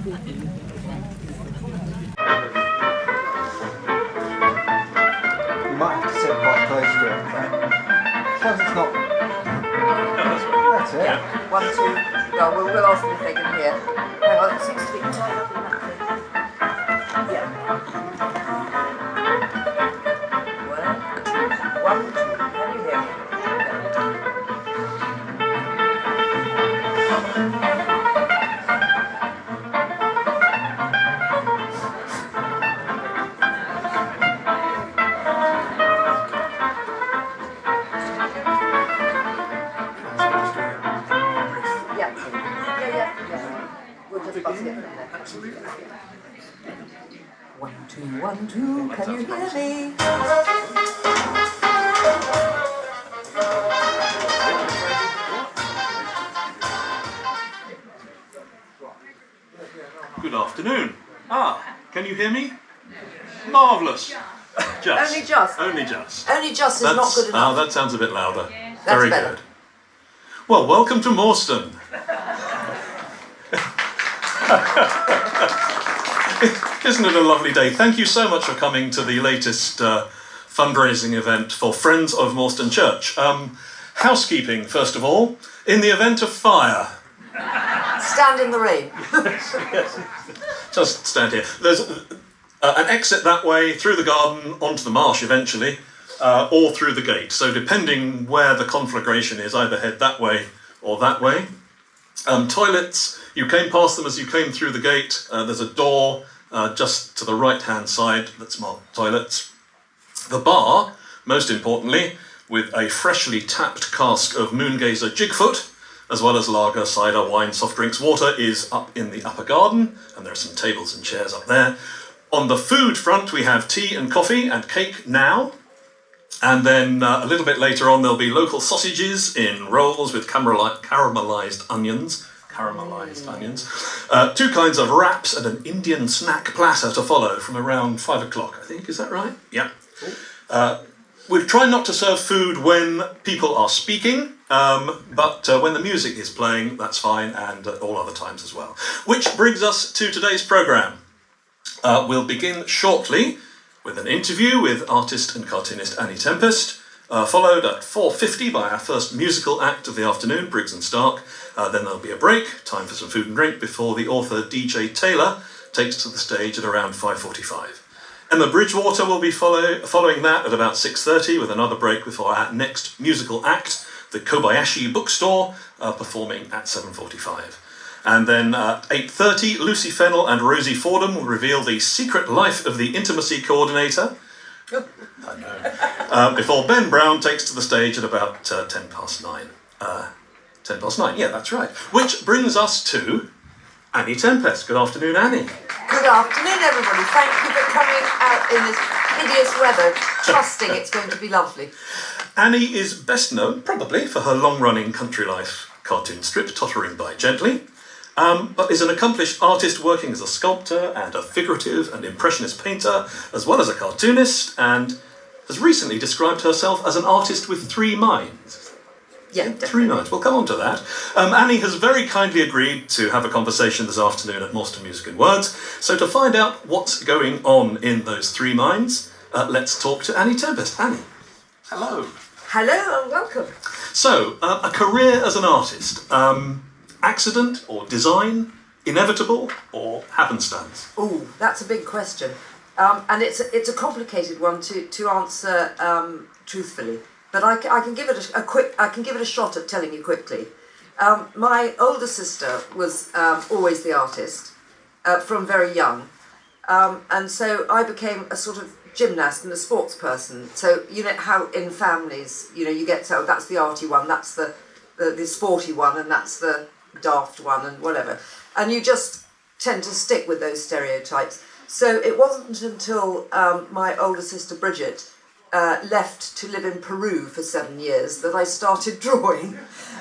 You might have to sit quite close to it. As long as it's not. That's it. Yeah. 1, 2. Well, we'll ask them if they can hear. Hang on, it seems to be tied up in that thing. Yeah. 1, 2. Can you hear me? Absolutely. 1, 2, 1, 2, can you hear me? Good afternoon. Can you hear me? Marvellous. Just. Only just. Only just. Only just is not good enough. That sounds a bit louder. That's Very better. good. Well, welcome to Morston. Isn't it a lovely day? Thank you so much for coming to the latest fundraising event for Friends of Morston Church. Housekeeping, first of all. In the event of fire... Stand in the rain. Just stand here. There's an exit that way, through the garden, onto the marsh eventually, or through the gate. So depending where the conflagration is, either head that way or that way. Toilets, you came past them as you came through the gate. There's a door just to the right-hand side that's marked toilets. The bar, most importantly, with a freshly tapped cask of Moongazer Jigfoot, as well as lager, cider, wine, soft drinks, water, is up in the upper garden, and there are some tables and chairs up there. On the food front, we have tea and coffee and cake now. And then a little bit later on, there'll be local sausages in rolls with caramelised onions. Two kinds of wraps and an Indian snack platter to follow from around 5 o'clock, I think. Is that right? Yeah. We try not to serve food when people are speaking, but when the music is playing, that's fine, and all other times as well. Which brings us to today's programme. We'll begin shortly with an interview with artist and cartoonist Annie Tempest, followed at 4:50 by our first musical act of the afternoon, Briggs and Stark. Then there'll be a break, time for some food and drink, before the author DJ Taylor takes to the stage at around 5:45. Emma Bridgewater will be following that at about 6:30, with another break before our next musical act, the Kobayashi Bookstore, performing at 7:45. And then at 8:30, Lucy Fennell and Rosie Fordham will reveal the secret life of the intimacy coordinator. I know. Before Ben Brown takes to the stage at about 9:10. 9:10, yeah, that's right. Which brings us to Annie Tempest. Good afternoon, Annie. Good afternoon, everybody. Thank you for coming out in this hideous weather, trusting it's going to be lovely. Annie is best known, probably, for her long-running country life cartoon strip, Tottering by Gently, but is an accomplished artist working as a sculptor and a figurative and impressionist painter, as well as a cartoonist, and has recently described herself as an artist with 3 minds. Yeah, definitely. 3 minds. We'll come on to that. Annie has very kindly agreed to have a conversation this afternoon at Morston Music and Words. So to find out what's going on in those 3 minds, let's talk to Annie Tempest. Annie. Hello. Hello and welcome. So, a career as an artist. Accident or design? Inevitable or happenstance? Oh, that's a big question. And it's a complicated one to answer truthfully. But I can give it a shot at telling you quickly. My older sister was always the artist from very young, and so I became a sort of gymnast and a sports person. So you know how in families, you get that's the arty one, that's the sporty one, and that's the daft one, and whatever. And you just tend to stick with those stereotypes. So it wasn't until my older sister Bridget left to live in Peru for 7 years that I started drawing.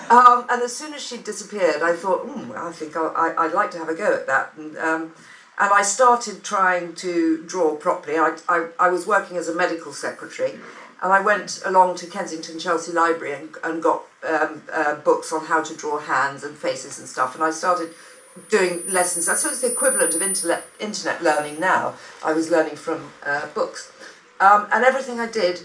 And as soon as she disappeared, I thought, I think I'd like to have a go at that. And I started trying to draw properly. I was working as a medical secretary, and I went along to Kensington Chelsea Library and got books on how to draw hands and faces and stuff. And I started doing lessons. I suppose it's the equivalent of internet learning now. I was learning from books. And everything I did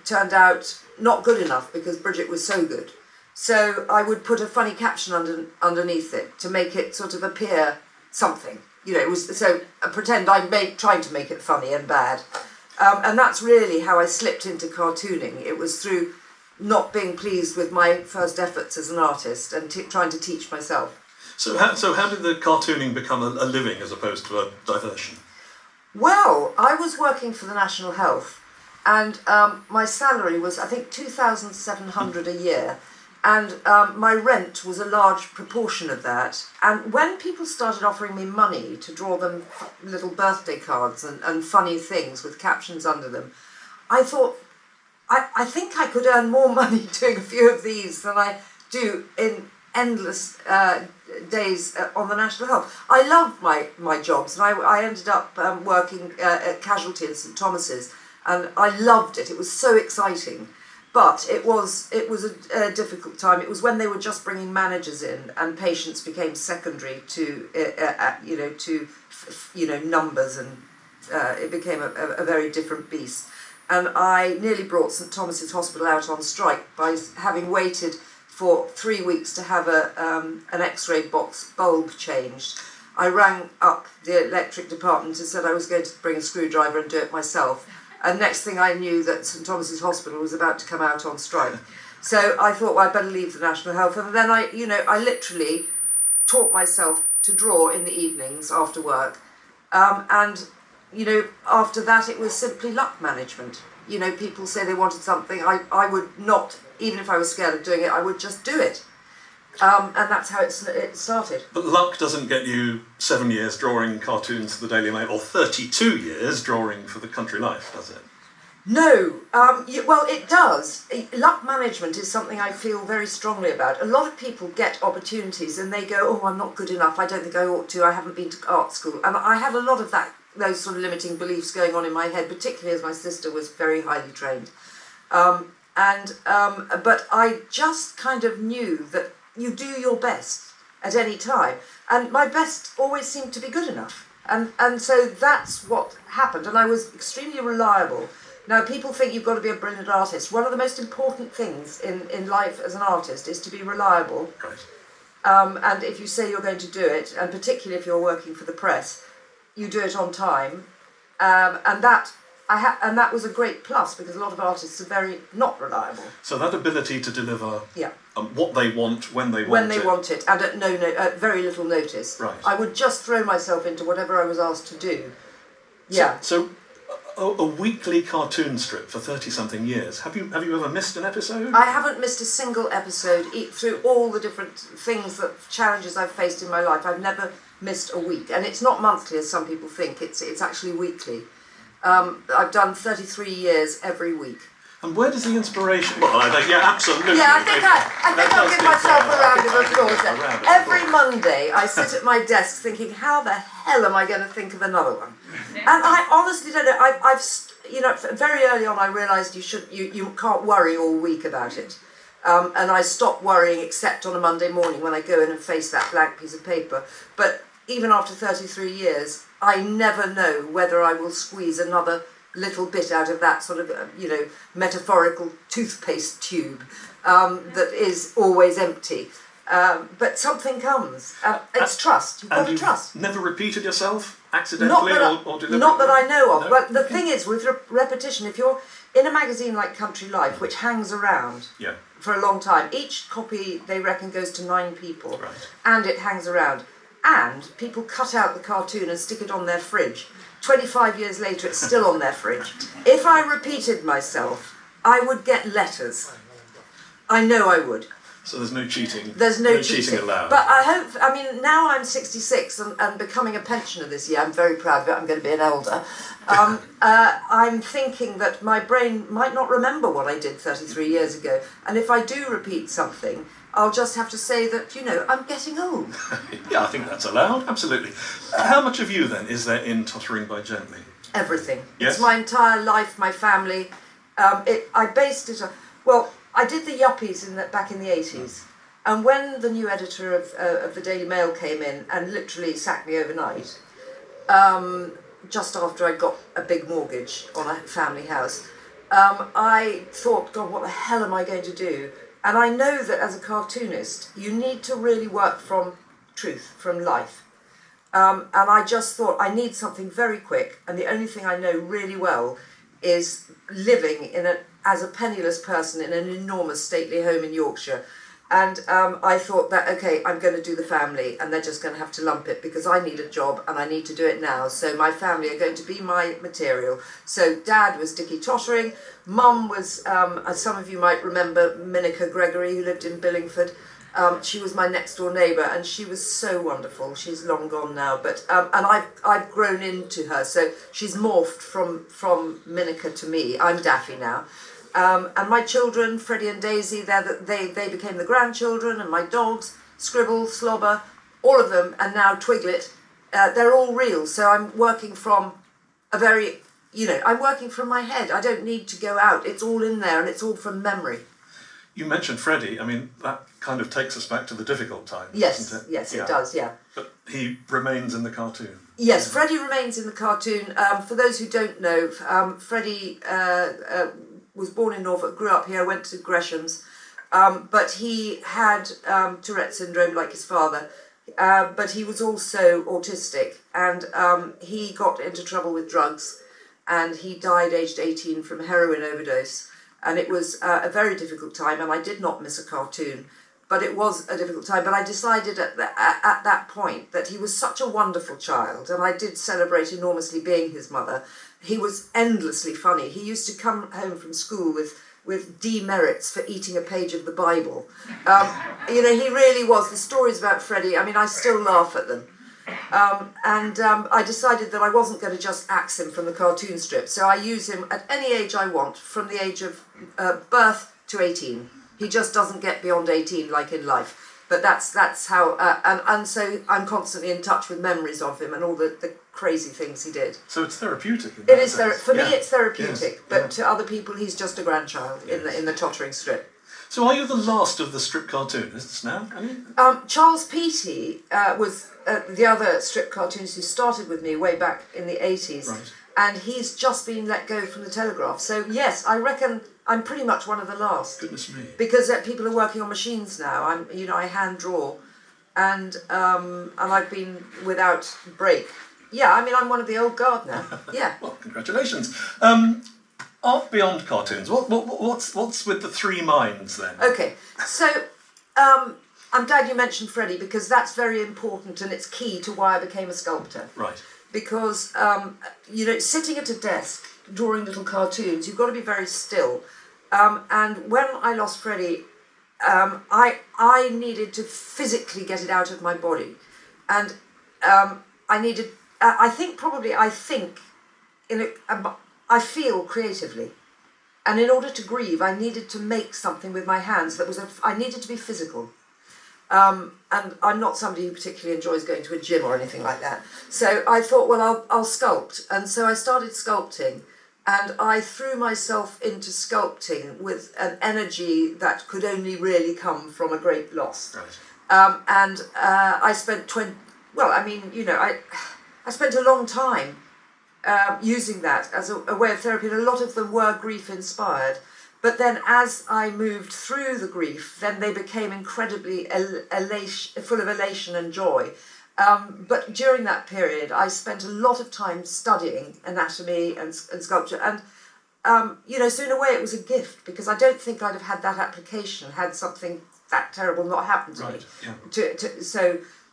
turned out not good enough because Bridget was so good. So I would put a funny caption underneath it to make it sort of appear something. You know, it was so pretend I'm trying to make it funny and bad. And that's really how I slipped into cartooning. It was through not being pleased with my first efforts as an artist and trying to teach myself. So how did the cartooning become a living as opposed to a diversion? Well, I was working for the National Health, and my salary was, I think, $2,700 a year, and my rent was a large proportion of that. And when people started offering me money to draw them little birthday cards and funny things with captions under them, I thought, I think I could earn more money doing a few of these than I do in endless days on the National Health. I loved my jobs, and I ended up working at Casualty in St Thomas's, and I loved it. It was so exciting, but it was a difficult time. It was when they were just bringing managers in, and patients became secondary to numbers, and it became a very different beast. And I nearly brought St Thomas's Hospital out on strike by having waited for 3 weeks to have an X-ray box bulb changed. I rang up the electric department and said I was going to bring a screwdriver and do it myself. And next thing I knew that St Thomas's Hospital was about to come out on strike. So I thought, well, I'd better leave the National Health. And then I literally taught myself to draw in the evenings after work. After that it was simply luck management. You know, people say they wanted something, I would not, even if I was scared of doing it, I would just do it. And that's how it started. But luck doesn't get you 7 years drawing cartoons for the Daily Mail, or 32 years drawing for the Country Life, does it? No. Well, it does. Luck management is something I feel very strongly about. A lot of people get opportunities and they go, oh, I'm not good enough, I don't think I ought to, I haven't been to art school. And I have a lot of those sort of limiting beliefs going on in my head, particularly as my sister was very highly trained. But I just kind of knew that you do your best at any time. And my best always seemed to be good enough. And so that's what happened. And I was extremely reliable. Now, people think you've got to be a brilliant artist. One of the most important things in life as an artist is to be reliable. Right. And if you say you're going to do it, and particularly if you're working for the press, you do it on time. And that was a great plus, because a lot of artists are very not reliable. So that ability to deliver yeah. What they want when they want it. When they want it, and at very little notice. Right. I would just throw myself into whatever I was asked to do. Yeah. So a weekly cartoon strip for 30-something years. Have you ever missed an episode? I haven't missed a single episode through all the different challenges I've faced in my life. I've never missed a week, and it's not monthly as some people think. It's actually weekly. I've done 33 years every week. And where does the inspiration? Well, yeah, absolutely. Yeah, I think I'll give myself a round of applause then. Every Monday, I sit at my desk thinking, how the hell am I going to think of another one? And I honestly don't know. I've very early on, I realised you can't worry all week about it. And I stopped worrying except on a Monday morning when I go in and face that blank piece of paper. But even after 33 years, I never know whether I will squeeze another little bit out of that sort of, metaphorical toothpaste tube that is always empty. But something comes. It's trust. You've got to trust. Never repeated yourself accidentally or deliberately? Not that I know of. No? But the thing is, with repetition, if you're in a magazine like Country Life, which hangs around for a long time, each copy, they reckon, goes to 9 people. Right. And it hangs around. And people cut out the cartoon and stick it on their fridge. 25 years later, it's still on their fridge. If I repeated myself, I would get letters. I know I would. So there's no cheating. There's no cheating allowed. But now I'm 66 and becoming a pensioner this year. I'm very proud of it. I'm going to be an elder. I'm thinking that my brain might not remember what I did 33 years ago. And if I do repeat something, I'll just have to say that, I'm getting old. Yeah, I think that's allowed, absolutely. How much of you, then, is there in Tottering by Gently? Everything. Yes? It's my entire life, my family. I based it on... Well, I did the Yuppies back in the 80s. And when the new editor of the Daily Mail came in and literally sacked me overnight, just after I got a big mortgage on a family house, I thought, God, what the hell am I going to do? And I know that as a cartoonist, you need to really work from truth, from life. And I just thought, I need something very quick, and the only thing I know really well is living as a penniless person in an enormous stately home in Yorkshire. And I thought that, okay, I'm going to do the family, and they're just going to have to lump it because I need a job and I need to do it now. So my family are going to be my material. So Dad was Dickie Tottering. Mum was, as some of you might remember, Minica Gregory, who lived in Billingford. She was my next door neighbour, and she was so wonderful. She's long gone now, but and I've grown into her. So she's morphed from Minica to me. I'm Daffy now. And my children, Freddie and Daisy, they became the grandchildren, and my dogs, Scribble, Slobber, all of them, and now Twiglet, they're all real. So I'm working from I'm working from my head. I don't need to go out. It's all in there, and it's all from memory. You mentioned Freddie. I mean, that kind of takes us back to the difficult times, Yes, doesn't it? yes, it does, yeah. But he remains in the cartoon. Yes, Freddie remains in the cartoon. For those who don't know, Freddie was born in Norfolk, grew up here, went to Gresham's, but he had Tourette syndrome like his father, but he was also autistic, and he got into trouble with drugs, and he died aged 18 from heroin overdose, and it was a very difficult time, and I did not miss a cartoon, but it was a difficult time. But I decided at that point that he was such a wonderful child, and I did celebrate enormously being his mother. He was endlessly funny. He used to come home from school with demerits for eating a page of the Bible. He really was. The stories about Freddie, I mean, I still laugh at them. I decided that I wasn't going to just axe him from the cartoon strip, so I use him at any age I want, from the age of birth to 18. He just doesn't get beyond 18 like in life. But that's how, and so I'm constantly in touch with memories of him and all the crazy things he did. So it's therapeutic. It is for me. It's therapeutic, yes, but to other people, he's just a grandchild in the Tottering strip. So are you the last of the strip cartoonists now? Charles Peaty was the other strip cartoonist who started with me way back in the 80s, right. And he's just been let go from the Telegraph. So yes, I reckon I'm pretty much one of the last. Goodness me! Because people are working on machines now. I hand draw, and I've been without break. Yeah, I mean, I'm one of the old guard now. Yeah. Well, congratulations. Art beyond cartoons. What's with the three minds then? Okay, so I'm glad you mentioned Freddie, because that's very important, and it's key to why I became a sculptor. Right. Because sitting at a desk drawing little cartoons, you've got to be very still. And when I lost Freddie, I needed to physically get it out of my body, and I feel creatively, and in order to grieve, I needed to make something with my hands I needed to be physical. And I'm not somebody who particularly enjoys going to a gym or anything like that. So I thought, well, I'll sculpt. And so I started sculpting, and I threw myself into sculpting with an energy that could only really come from a great loss. Right. I spent I spent a long time using that as a way of therapy, and a lot of them were grief-inspired. But then as I moved through the grief, then they became incredibly full of elation and joy. But during that period, I spent a lot of time studying anatomy and sculpture. And, so in a way it was a gift, because I don't think I'd have had that application had something that terrible not happened to me. Yeah.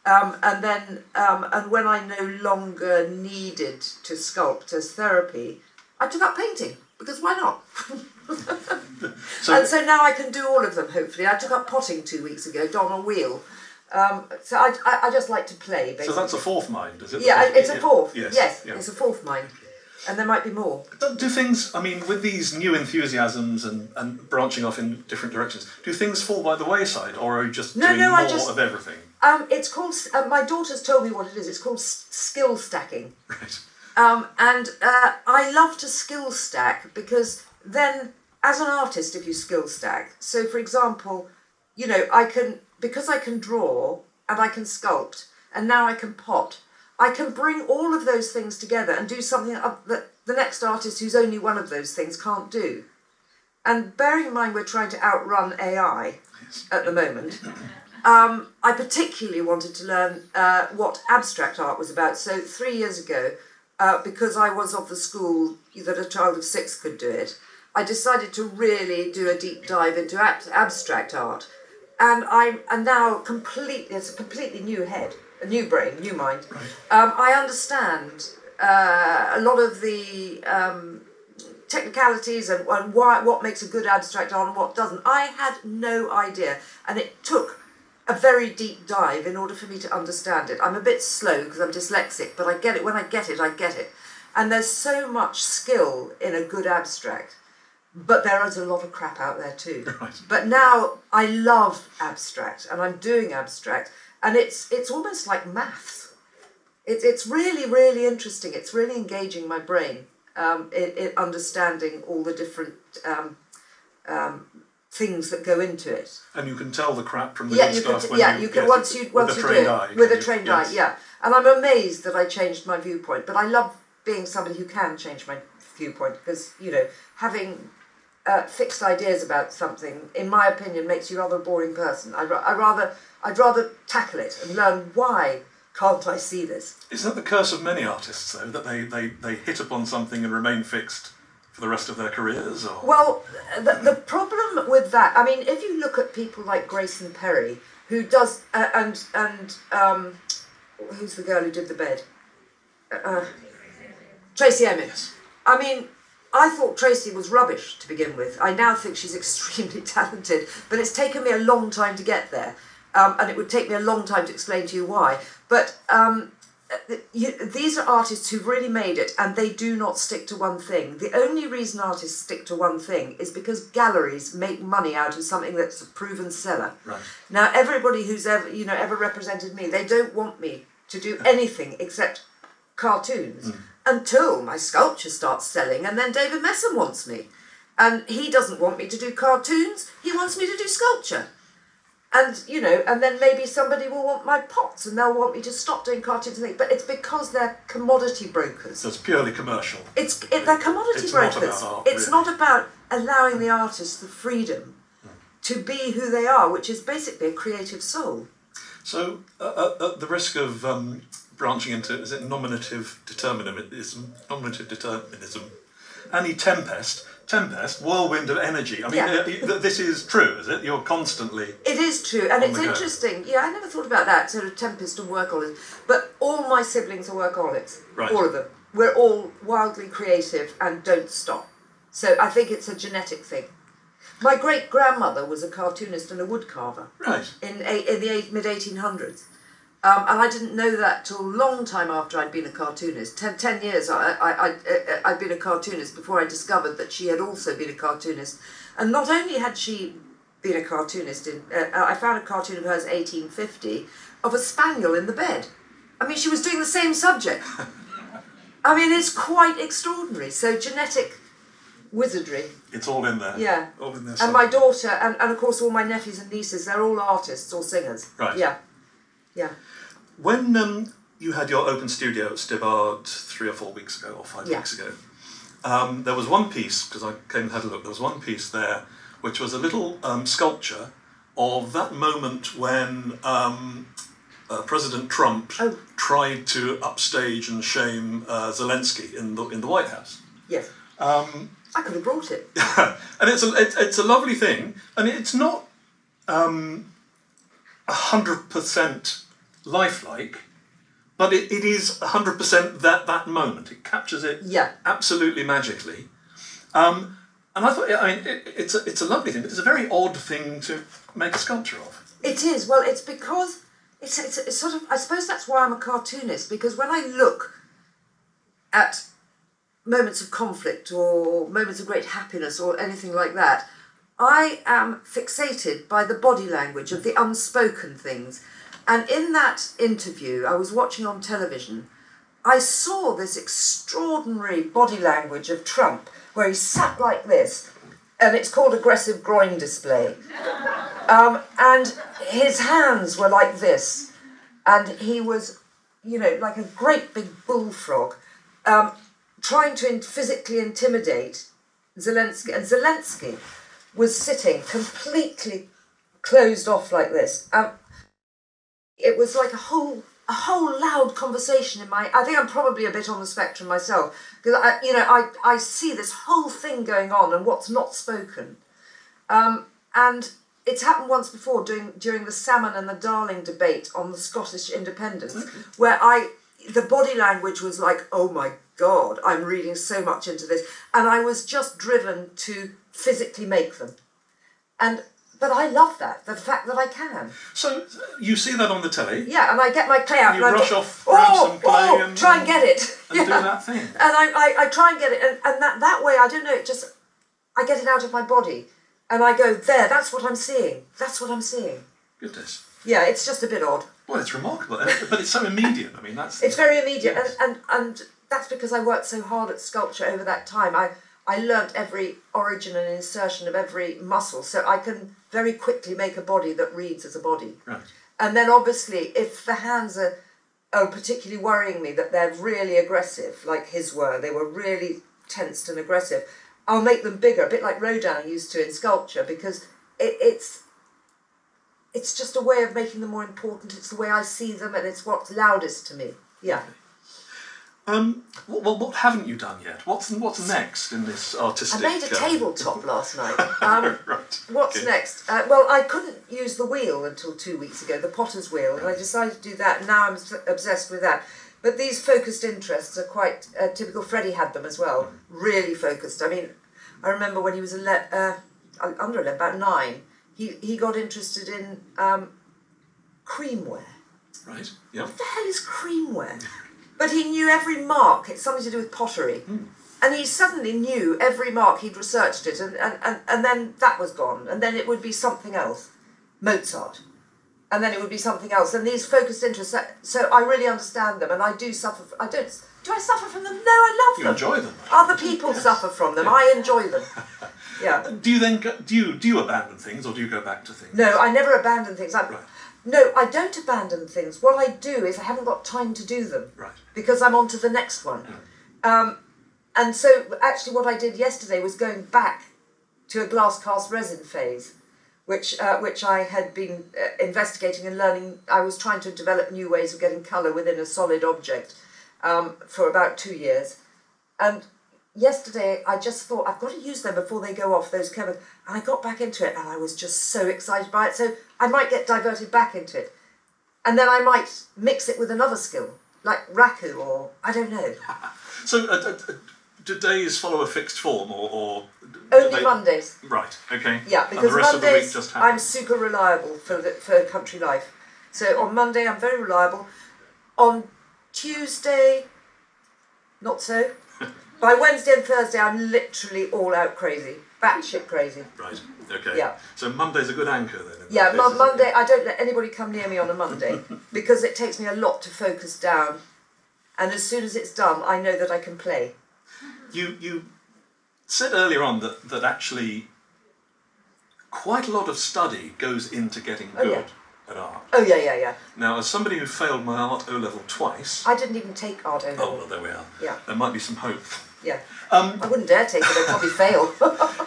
And when I no longer needed to sculpt as therapy, I took up painting, because why not? And so now I can do all of them, hopefully. I took up potting 2 weeks ago, on a wheel. So I just like to play, basically. So that's a fourth mind, is it? Yeah, it's a fourth. Yes, It's a fourth mind. And there might be more. Do things, with these new enthusiasms and branching off in different directions, do things fall by the wayside, or are you just doing more of everything? It's called, my daughter's told me what it is. It's called skill stacking. Right. I love to skill stack, because then, as an artist, if you skill stack, so for example, I can because I can draw and I can sculpt and now I can pot, I can bring all of those things together and do something that the next artist who's only one of those things can't do. And bearing in mind we're trying to outrun AI at the moment, I particularly wanted to learn what abstract art was about. So 3 years ago, because I was of the school that a child of 6 could do it, I decided to really do a deep dive into abstract art. And I'm now it's a completely new head, a new brain, new mind. Right. I understand a lot of the technicalities and what makes a good abstract art and what doesn't. I had no idea, and it took a very deep dive in order for me to understand it. I'm a bit slow because I'm dyslexic, but I get it. When I get it, I get it. And there's so much skill in a good abstract, but there is a lot of crap out there too. Right. But now I love abstract, and I'm doing abstract, and it's almost like maths. It's really, really interesting. It's really engaging my brain in understanding all the different things that go into it. And you can tell the crap from the good stuff when you can once you do it with a trained eye. Yeah, and I'm amazed that I changed my viewpoint. But I love being somebody who can change my viewpoint because having fixed ideas about something, in my opinion, makes you rather a boring person. I'd rather tackle it and learn why can't I see this. Is that the curse of many artists, though, that they hit upon something and remain fixed for the rest of their careers? Or? Well, the problem with that, I mean, if you look at people like Grayson Perry, who does, and who's the girl who did the bed? Tracy Emin. Yes. I mean, I thought Tracy was rubbish to begin with. I now think she's extremely talented, but it's taken me a long time to get there. And it would take me a long time to explain to you why. But these are artists who've really made it, and they do not stick to one thing. The only reason artists stick to one thing is because galleries make money out of something that's a proven seller. Right. Now, everybody who's ever represented me, they don't want me to do anything except cartoons until my sculpture starts selling, and then David Messam wants me. And he doesn't want me to do cartoons, he wants me to do sculpture. And, and then maybe somebody will want my pots and they'll want me to stop doing cartoons and things. But it's because they're commodity brokers. So it's purely commercial. They're commodity brokers. Not about art, it's really. not about allowing the artist the freedom to be who they are, which is basically a creative soul. So, at the risk of branching into, is it nominative determinism? Annie Tempest, whirlwind of energy. I mean, this is true, is it? You're constantly... It is true, and it's interesting. Yeah, I never thought about that, sort of Tempest and workaholics. But all my siblings are workaholics. Right. All of them. We're all wildly creative and don't stop. So I think it's a genetic thing. My great-grandmother was a cartoonist and a woodcarver. Right. In the mid-1800s. And I didn't know that till a long time after I'd been a cartoonist. 10 years I'd been a cartoonist before I discovered that she had also been a cartoonist. And not only had she been a cartoonist, I found a cartoon of hers, 1850, of a spaniel in the bed. I mean, she was doing the same subject. I mean, it's quite extraordinary. So genetic wizardry. It's all in there. Yeah. All in there. And my daughter, and of course all my nephews and nieces, they're all artists or singers. Right. Yeah. Yeah. When you had your open studio at Stibbard 3 or 4 weeks ago, or 5 weeks ago, there was one piece, because I came and had a look, there was one piece there which was a little sculpture of that moment when President Trump tried to upstage and shame Zelensky in the White House. Yes. I could have brought it. And it's a lovely thing, and it's not 100% lifelike, but it is 100% that moment. It captures it absolutely magically. And I thought, it's a lovely thing, but it's a very odd thing to make a sculpture of. It is. Well, it's because it's sort of, I suppose that's why I'm a cartoonist, because when I look at moments of conflict or moments of great happiness or anything like that, I am fixated by the body language of the unspoken things. And in that interview I was watching on television, I saw this extraordinary body language of Trump, where he sat like this, and it's called Aggressive Groin Display. And his hands were like this, and he was, like a great big bullfrog, trying to physically intimidate Zelensky. And Zelensky was sitting completely closed off like this. It was like a whole loud conversation in my... I think I'm probably a bit on the spectrum myself, because I see this whole thing going on and what's not spoken. And it's happened once before during the Salmon and the Darling debate on the Scottish independence, where the body language was like, oh my God, I'm reading so much into this. And I was just driven to physically make them. But I love that, the fact that I can. So you see that on the telly? Yeah, and I get my clay out. You rush off, grab some clay and try and get it. And do that thing. And I try and get it, and that way, I don't know, I get it out of my body. And I go, there, that's what I'm seeing. That's what I'm seeing. Goodness. Yeah, it's just a bit odd. Well, it's remarkable, but it's so immediate. I mean, that's... It's very immediate, yes. and that's because I worked so hard at sculpture over that time. I learnt every origin and insertion of every muscle, so I can very quickly make a body that reads as a body. Right. And then obviously, if the hands are particularly worrying me, that they're really aggressive, like his were, they were really tensed and aggressive, I'll make them bigger, a bit like Rodin used to in sculpture, because it's just a way of making them more important. It's the way I see them, and it's what's loudest to me. Yeah. Well, what haven't you done yet? What's next in this artistic... I made a tabletop last night. Right. What's next? Well, I couldn't use the wheel until 2 weeks ago, the potter's wheel, and I decided to do that, and now I'm obsessed with that. But these focused interests are quite typical. Freddie had them as well, really focused. I mean, I remember when he was under 11, about 9, he got interested in creamware. Right, yeah. What the hell is creamware? But he knew every mark. It's something to do with pottery. And he suddenly knew every mark. He'd researched it, and then that was gone. And then it would be something else. Mozart. And then it would be something else. And these focused interests, so I really understand them, and I do suffer. Do I suffer from them? No, I love them. You enjoy them. Other people suffer from them. I enjoy them. Yeah. Do you then do you abandon things, or do you go back to things? No, I never abandon things. Right. No, I don't abandon things. What I do is I haven't got time to do them. Right. Because I'm on to the next one. And so actually what I did yesterday was going back to a glass cast resin phase, which I had been investigating and learning. I was trying to develop new ways of getting colour within a solid object for about 2 years. And yesterday I just thought, I've got to use them before they go off, those chemicals. And I got back into it, and I was just so excited by it. So I might get diverted back into it. And then I might mix it with another skill, like raku, or I don't know. So do days follow a fixed form, or only Mondays? Right. Okay. Yeah, and because the rest Mondays of the week just happens. I'm super reliable for country life. So on Monday I'm very reliable. On Tuesday, not so. By Wednesday and Thursday I'm literally all out crazy, batshit crazy. Right. Okay. Yeah. So Monday's a good anchor then. Yeah, Monday, I don't let anybody come near me on a Monday because it takes me a lot to focus down, and as soon as it's done, I know that I can play. You said earlier on that actually quite a lot of study goes into getting good at art. Oh yeah. Now, as somebody who failed my art O-level twice... I didn't even take art O-level. Oh, well, there we are. Yeah. There might be some hope. Yeah. I wouldn't dare take it, I'd probably fail.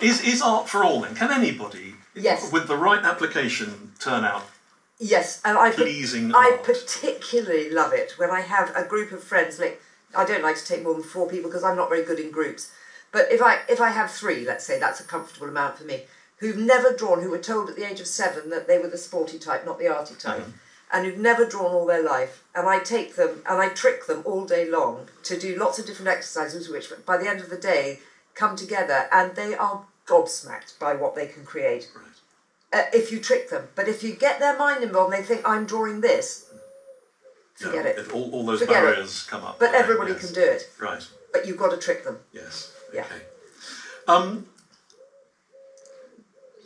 Is art for all then? Can anybody, yes, with the right application, turn out yes, and pleasing I art? particularly love it when I have a group of friends. Like, I don't like to take more than 4 people because I'm not very good in groups. But if I have 3, let's say, that's a comfortable amount for me, who've never drawn, who were told at the age of 7 that they were the sporty type, not the arty type, and who've never drawn all their life, and I take them and I trick them all day long to do lots of different exercises, which by the end of the day come together, and they are gobsmacked by what they can create. Right. If you trick them. But if you get their mind involved and they think, I'm drawing this, forget it. All those Forget barriers come up. But right, everybody can do it. Right. But you've got to trick them. Yes. Yeah. Okay.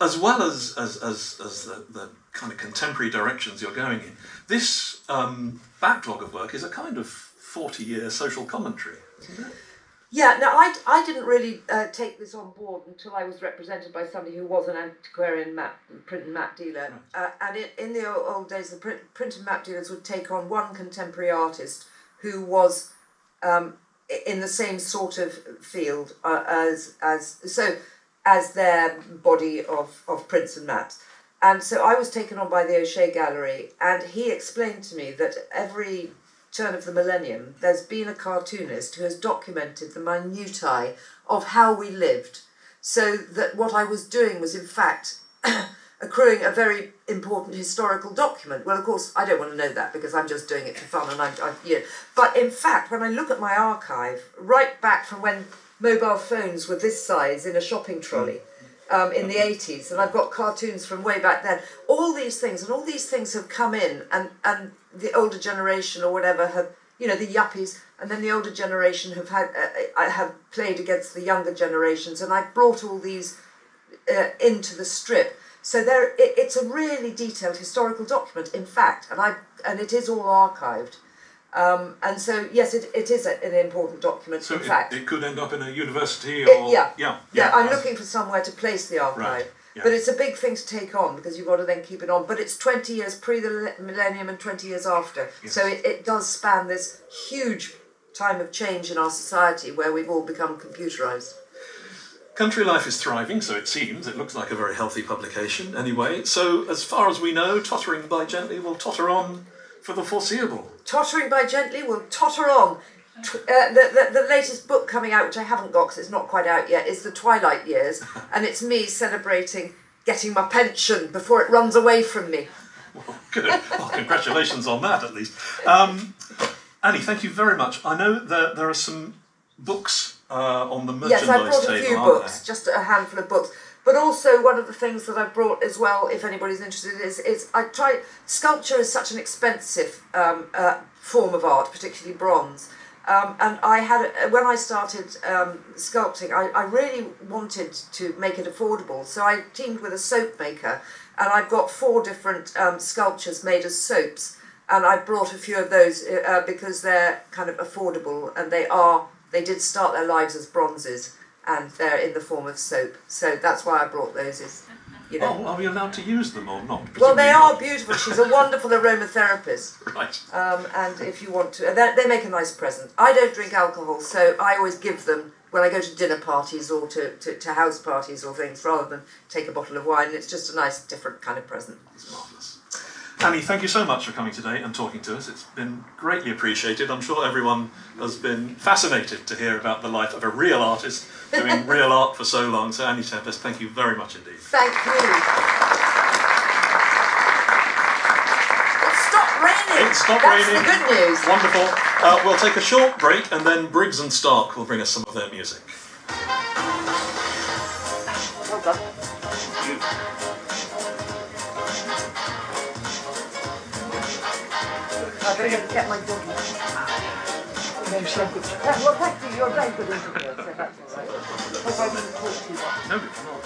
As well as the kind of contemporary directions you're going in, this backlog of work is a kind of 40-year social commentary, isn't it? Yeah, no, I didn't really take this on board until I was represented by somebody who was an antiquarian print and map dealer. And in the old days, the print and map dealers would take on one contemporary artist who was in the same sort of field as their body of prints and maps. And so I was taken on by the O'Shea Gallery, and he explained to me that every turn of the millennium, there's been a cartoonist who has documented the minutiae of how we lived, so that what I was doing was in fact accruing a very important historical document. Well, of course, I don't want to know that because I'm just doing it for fun, and But in fact, when I look at my archive, right back from when mobile phones were this size in a shopping trolley, in the 80s, and I've got cartoons from way back then. All these things have come in, and the older generation or whatever have, the yuppies, and then the older generation have played against the younger generations, and I've brought all these into the strip. So it's a really detailed historical document, in fact, and it is all archived. And so, yes, it is an important document, so in fact. It could end up in a university or... Yeah, I'm looking for somewhere to place the archive. Right, yeah. But it's a big thing to take on because you've got to then keep it on. But it's 20 years pre the millennium and 20 years after. Yes. So it does span this huge time of change in our society where we've all become computerised. Country Life is thriving, so it seems. It looks like a very healthy publication anyway. So as far as we know, Tottering by Gently will totter on for the foreseeable. Tottering by Gently will totter on. The latest book coming out, which I haven't got because it's not quite out yet, is The Twilight Years, and it's me celebrating getting my pension before it runs away from me. Well, good. Well, congratulations on that, at least. Annie, thank you very much. I know that there are some books on the merchandise table. Yes, I brought a few books, just a handful of books. But also one of the things that I've brought as well, if anybody's interested, is sculpture is such an expensive form of art, particularly bronze. And when I started sculpting, I really wanted to make it affordable. So I teamed with a soap maker, and I've got 4 different sculptures made as soaps. And I brought a few of those because they're kind of affordable, and they did start their lives as bronzes, and they're in the form of soap. So that's why I brought those. Oh, are we allowed to use them or not? Well, they are beautiful. She's a wonderful aromatherapist. Right. And if you want to... They make a nice present. I don't drink alcohol, so I always give them when I go to dinner parties or to house parties or things, rather than take a bottle of wine. It's just a nice, different kind of present. It's marvellous. Annie, thank you so much for coming today and talking to us. It's been greatly appreciated. I'm sure everyone has been fascinated to hear about the life of a real artist doing real art for so long. So, Annie Tempest, thank you very much indeed. Thank you. It stopped raining. It stopped That's raining. the good news. Wonderful. We'll take a short break, and then Briggs and Stark will bring us some of their music. Well done. Thank you. I better get my doggy. Well, thank you. You're a very good interviewer, so that's all right. Hope I didn't talk too much. No, it's not.